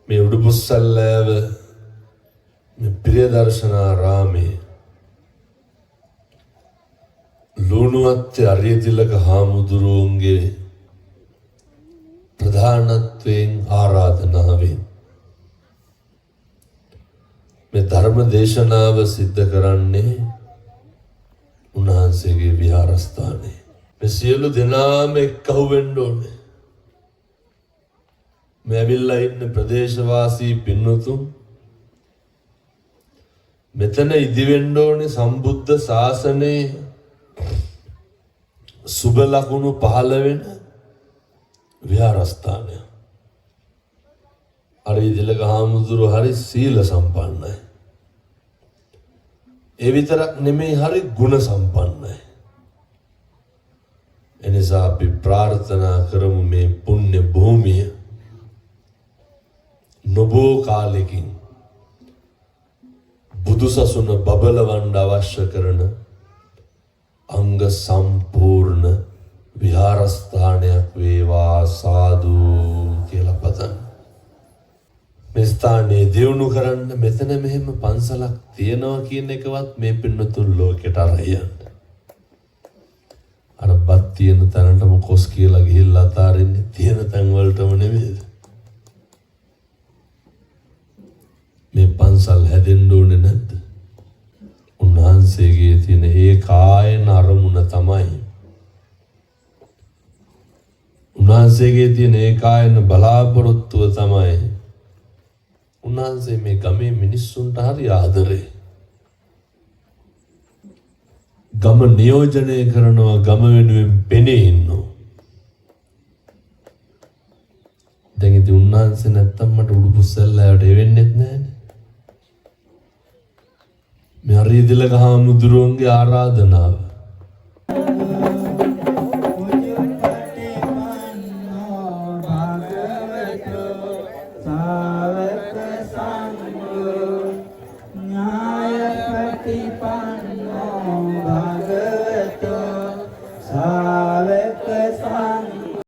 මේ උඩුපුස්සල්ලෑව මේ ප්‍රියදර්ශනාරාමේ ලුණුවත්තේ අරියතිලක හාමුදුරුවන්ගේ ප්‍රධානත්වයෙන් ආරාධනාවෙන් මේ ධර්ම දේශනාව සිද්ධ කරන්නේ උන්වහන්සේගේ විහාරස්ථානයේ. මේ සියලු දෙනාම එක්කහුව වෙන්න ඕනේ. මේ ඇවිල්ලා ඉන්න ප්‍රදේශවාසී පින්වතුන් මෙතන ඉදිවෙන්න ඕනේ සම්බුද්ධ ශාසනයේ සුබ ලකුණු පහළ වෙන විහාරස්ථානය. අරියතිලක හාමුදුරුවෝ හරි සීල සම්පන්නයි. ඒ විතරක් නෙමෙයි හරි ගුණ සම්පන්නයි. එනිසා අපි ප්‍රාර්ථනා කරමු මේ පුණ්‍ය භූමිය නොබෝ කාලෙකින් බුදුසසුන බබලවන්න අවශ්‍ය කරන අංග සම්පූර්ණ විහාරස්ථානයක් වේවා සාදු කියලා පතන්න. මේ ස්ථානයේ දියුණු කරන්න මෙතන මෙහෙම පන්සලක් තියනවා කියන එකවත් මේ පින්නතුන් ලෝකෙට අරයන්. අර බත් තියෙන තැනටම කොස් කියලා ගිහිල්ලා අතාරින්නේ තියෙන තැන් වලටම නෙමෙයිද? මේ පන්සල් හැදෙන්න ඕනේ නැද්ද? උන්වහන්සේගේ තියෙන ඒකායන අරමුණ තමයි. උන්වහන්සේගේ තියෙන ඒකායන බලාපොරොත්තුව තමයි. උන්වහන්සේ මේ ගමේ මිනිස්සුන්ට හරි ආදරේ. ගම නියෝජනය කරනවා, ගම වෙනුවෙන් පෙනී ඉන්නවා. දැන් ඉතින් උන්වහන්සේ නැත්තම් මට උඩුපුස්සල්ලාවට එවෙන්නෙත් නැහැනේ. මේ අරියතිලක හාමුදුරුවන්ගේ ආරාධනාව සාවක සංඝ